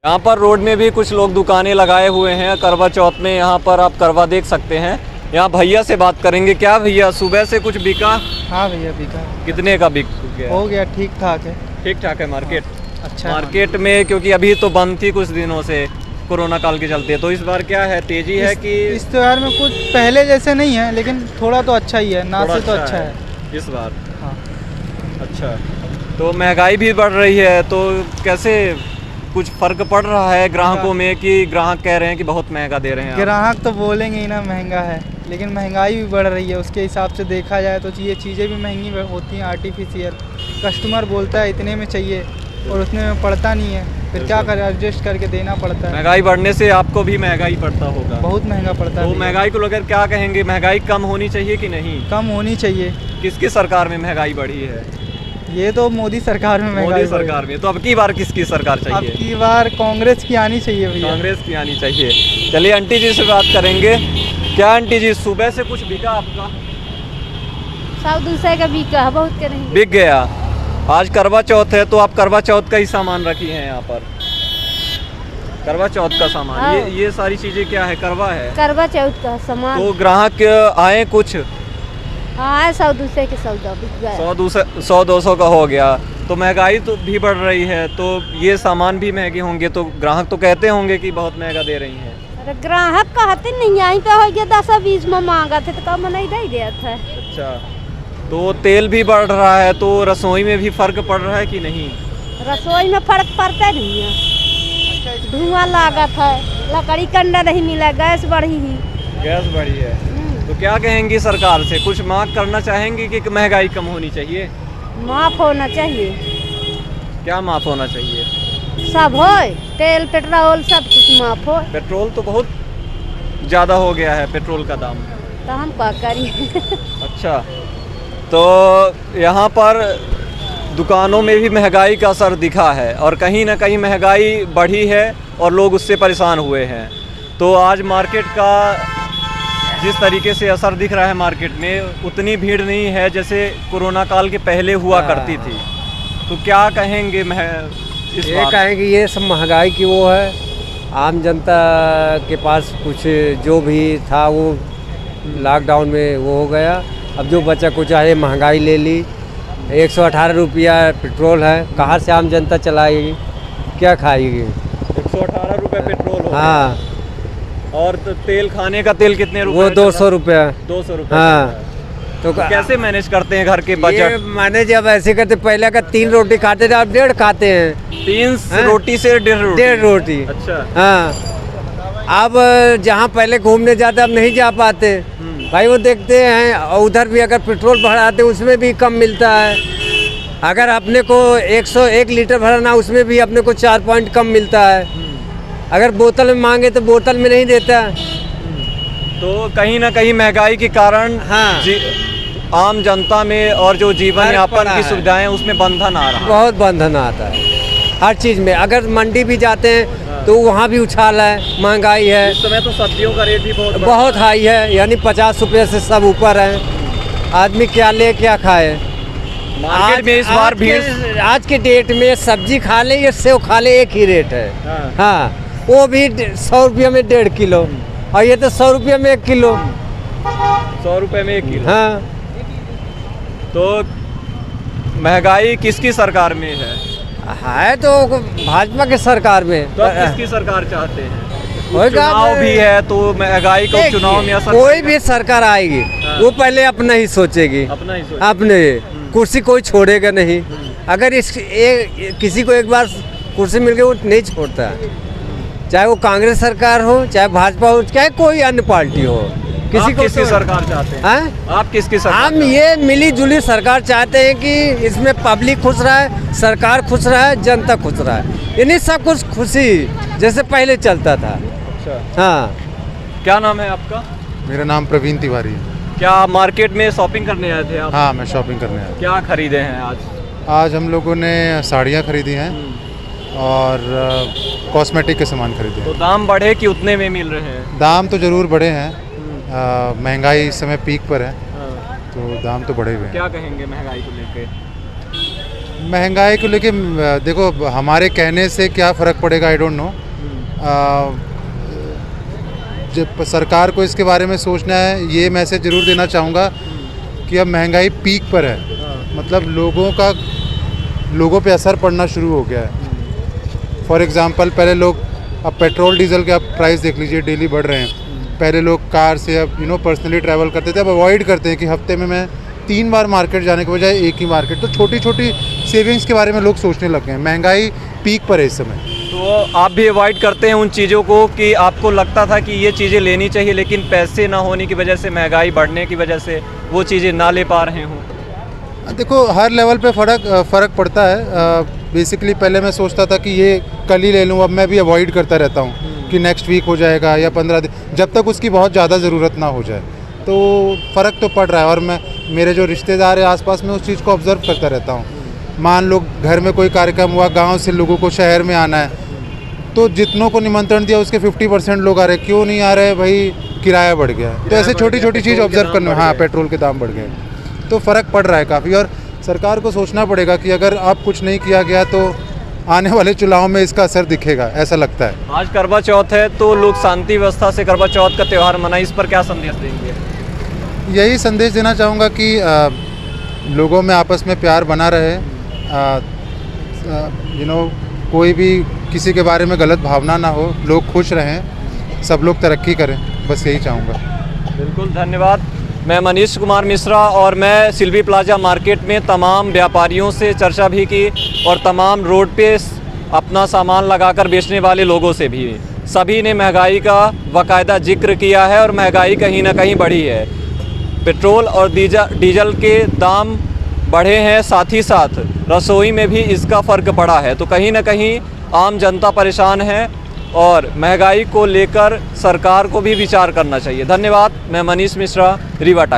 यहाँ पर रोड में भी कुछ लोग दुकानें लगाए हुए हैं करवा चौथ में। यहाँ पर आप करवा देख सकते हैं। यहाँ भैया से बात करेंगे। क्या भैया सुबह से कुछ बिका? हाँ भैया बिका। कितने का बिक गया? हो गया, ठीक ठाक है। ठीक ठाक है मार्केट? अच्छा मार्केट में क्योंकि अभी तो बंद थी कुछ दिनों से कोरोना काल के चलते, तो इस बार क्या है तेजी है कि इस त्योहार में कुछ पहले जैसे नहीं है, लेकिन थोड़ा तो अच्छा ही है ना, से तो अच्छा है इस बार। हाँ। अच्छा, तो महंगाई भी बढ़ रही है, तो कैसे कुछ फर्क पड़ रहा है ग्राहकों में कि ग्राहक कह रहे हैं कि बहुत महंगा दे रहे हैं आप? ग्राहक तो बोलेंगे ही ना महंगा है, लेकिन महंगाई भी बढ़ रही है। उसके हिसाब से देखा जाए तो ये चीज़ें भी महंगी होती हैं, आर्टिफिशियल। कस्टमर बोलता है इतने में चाहिए और उतने में पड़ता नहीं है, फिर क्या करें, एडजस्ट करके देना पड़ता है। महंगाई बढ़ने से आपको भी महंगाई पड़ता होगा? बहुत महंगा पड़ता है। तो महंगाई को लेकर क्या कहेंगे? महंगाई कम होनी चाहिए कि नहीं? कम होनी चाहिए। किसकी सरकार में महंगाई बढ़ी है? ये तो मोदी सरकार में महंगाई मोदी सरकार में। तो अब की बार किसकी सरकार अब चाहिए? की बार कांग्रेस की आनी चाहिए भैया। कांग्रेस की आनी चाहिए। चलिए आंटी जी से बात करेंगे। क्या आंटी जी सुबह से कुछ बिका आपका? 100-200 का बिका है, बहुत के नहीं। बिक गया। आज करवा चौथ है तो आप करवा चौथ का ही सामान रखी हैं यहाँ पर? करवा चौथ का सामान। हाँ। ये सारी चीजें क्या है? करवा है? करवा चौथ का सामान। तो ग्राहक आए कुछ? हाँ, 100-200 के सौदा बिक गया। 100-200 का हो गया। तो महंगाई तो भी बढ़ रही है, तो ये सामान भी महंगे होंगे, तो ग्राहक तो कहते होंगे कि बहुत महंगा दे रही हैं। अरे ग्राहक कहते नहीं, यहीं पे हो गया 10-20 में मांगा थे तो कम नहीं दे दिया था। अच्छा, तो तेल भी बढ़ रहा है, तो रसोई में भी फर्क पड़ रहा है कि नहीं? रसोई में फर्क पड़ता नहीं है, धुआं लागत है, लकड़ी कंडा नहीं मिला, गैस बढ़ी ही। गैस बढ़ी है। तो क्या कहेंगी सरकार से? कुछ मांग करना चाहेंगी कि महंगाई कम होनी चाहिए? माफ होना चाहिए। क्या माफ होना चाहिए? सब हो, तेल पेट्रोल सब कुछ माफ हो। पेट्रोल तो बहुत ज़्यादा हो गया है, पेट्रोल का दाम। तो हम क्या करिए? अच्छा, तो यहाँ पर दुकानों में भी महंगाई का असर दिखा है और कहीं ना कहीं महंगाई बढ़ी है और लोग उससे परेशान हुए हैं। तो आज मार्केट का जिस तरीके से असर दिख रहा है मार्केट में, उतनी भीड़ नहीं है जैसे कोरोना काल के पहले हुआ करती थी। तो क्या कहेंगे ये कहेंगे ये सब महंगाई की वो है, आम जनता के पास कुछ जो भी था वो लॉकडाउन में वो हो गया। अब जो बचा कुछ है महंगाई ले ली। 118 रुपया पेट्रोल है, कहाँ से आम जनता चलाएगी, क्या खाएगी? 118 रुपये पेट्रोल हो। हाँ। और तो तेल, खाने का तेल कितने रुपए? वो 200 रुपया। 200 रुपये। हाँ। तो कैसे मैनेज करते हैं घर के बजट? मैंने जब ऐसे करते, पहले का 3 रोटी खाते थे, अब 1.5 खाते हैं। 3 रोटी से 1.5 रोटी। अच्छा। हाँ। अब जहाँ पहले घूमने जाते अब नहीं जा पाते भाई, वो देखते हैं। और उधर भी अगर पेट्रोल भराते उसमें भी कम मिलता है। अगर अपने को 101 लीटर भराना उसमें भी अपने को 4 पॉइंट कम मिलता है। अगर बोतल में मांगे तो बोतल में नहीं देता। तो कहीं ना कहीं महंगाई के कारण हाँ। आम जनता में और जो जीवन यापन की सुविधाएं उसमें बंधन आ रहा है। बहुत बंधन आता है हर चीज़ में। अगर मंडी भी जाते हैं तो वहाँ भी उछाल है, महंगाई है। इस समय तो सब्जियों का रेट भी बहुत हाई है, यानी 50 रुपये से सब ऊपर है। आदमी क्या ले क्या खाए? मार्केट में इस बार भीड़, आज के डेट में सब्जी खा ले या सेव खा ले एक ही रेट है। हाँ, वो भी 100 रुपये में 1.5 किलो, और ये तो 100 रुपये में 1 किलो। 100 रुपये में 1 किलो। हाँ। तो महंगाई किसकी सरकार में है तो भाजपा के सरकार में। तो अब किसकी सरकार चाहते हैं? होगा, चुनाव भी है तो महंगाई को चुनाव में असर कोई भी सरकार आएगी वो पहले अपना ही सोचेगी, अपना ही अपने कुर्सी कोई छोड़ेगा नहीं। अगर किसी को एक बार कुर्सी मिल गई वो नहीं छोड़ता, चाहे वो कांग्रेस सरकार हो, चाहे भाजपा हो, चाहे कोई अन्य पार्टी हो। किसकी सरकार चाहते हैं? आप किसकी सरकार? हम ये मिली जुली सरकार चाहते हैं कि इसमें पब्लिक खुश रहे, सरकार खुश रहे, जनता खुश रहे, इन्हीं सब कुछ खुशी जैसे पहले चलता था। अच्छा। हाँ। क्या नाम है आपका? मेरा नाम प्रवीण तिवारी है। क्या मार्केट में शॉपिंग करने आए थे आप? हाँ, मैं शॉपिंग करने आया। क्या खरीदे हैं आज? आज हम लोगों ने साड़ियाँ खरीदी हैं और कॉस्मेटिक के सामान खरीदे। तो दाम बढ़े कि उतने में मिल रहे हैं? दाम तो ज़रूर बढ़े हैं, महंगाई इस समय पीक पर है। तो दाम तो बढ़े हुए हैं। क्या कहेंगे महंगाई को लेकर? महंगाई को लेके देखो, हमारे कहने से क्या फ़र्क पड़ेगा, आई डोंट नो। जब सरकार को इसके बारे में सोचना है, ये मैसेज ज़रूर देना चाहूँगा कि अब महंगाई पीक पर है। मतलब लोगों पे असर पड़ना शुरू हो गया है। फॉर एग्ज़ाम्पल, पहले लोग, अब पेट्रोल डीजल के आप प्राइस देख लीजिए, डेली बढ़ रहे हैं। पहले लोग कार से अब पर्सनली ट्रैवल करते थे, अब अवॉइड करते हैं कि हफ्ते में मैं 3 बार मार्केट जाने के बजाय एक ही मार्केट। तो छोटी छोटी सेविंग्स के बारे में लोग सोचने लग गए हैं। महंगाई पीक पर है इस समय। तो आप भी अवॉइड करते हैं उन चीज़ों को कि आपको लगता था कि ये चीज़ें लेनी चाहिए, लेकिन पैसे ना होने की वजह से, महंगाई बढ़ने की वजह से वो चीज़ें ना ले पा रहे हों? देखो, हर लेवल पे फ़र्क पड़ता है। बेसिकली पहले मैं सोचता था कि ये कल ही ले लूँ, अब मैं भी अवॉइड करता रहता हूँ कि नेक्स्ट वीक हो जाएगा या 15 दिन, जब तक उसकी बहुत ज़्यादा ज़रूरत ना हो जाए। तो फ़र्क तो पड़ रहा है, और मैं, मेरे जो रिश्तेदार हैं आसपास में, उस चीज़ को ऑब्ज़र्व करता रहता हूँ। मान लो घर में कोई कार्यक्रम हुआ, गांव से लोगों को शहर में आना है, तो जितनों को निमंत्रण दिया उसके 50% लोग आ रहे। क्यों नहीं आ रहे भाई? किराया बढ़ गया। तो ऐसे छोटी छोटी चीज़ ऑब्ज़र्व करना। हाँ, पेट्रोल के दाम बढ़ गए, तो फ़र्क पड़ रहा है काफ़ी। और सरकार को सोचना पड़ेगा कि अगर अब कुछ नहीं किया गया तो आने वाले चुनाव में इसका असर दिखेगा, ऐसा लगता है। आज करवा चौथ है, तो लोग शांति व्यवस्था से करवा चौथ का त्यौहार मनाएं, इस पर क्या संदेश देंगे? यही संदेश देना चाहूँगा कि लोगों में आपस में प्यार बना रहे। कोई भी किसी के बारे में गलत भावना ना हो, लोग खुश रहें, सब लोग तरक्की करें, बस यही चाहूँगा। बिल्कुल, धन्यवाद। मैं मनीष कुमार मिश्रा, और मैं सिल्वी प्लाजा मार्केट में तमाम व्यापारियों से चर्चा भी की, और तमाम रोड पे अपना सामान लगाकर बेचने वाले लोगों से भी। सभी ने महंगाई का बाकायदा जिक्र किया है, और महंगाई कहीं ना कहीं बढ़ी है। पेट्रोल और डीजल के दाम बढ़े हैं, साथ ही साथ रसोई में भी इसका फ़र्क पड़ा है। तो कहीं ना कहीं आम जनता परेशान है, और महंगाई को लेकर सरकार को भी विचार करना चाहिए। धन्यवाद। मैं मनीष मिश्रा, रीवा टाइम।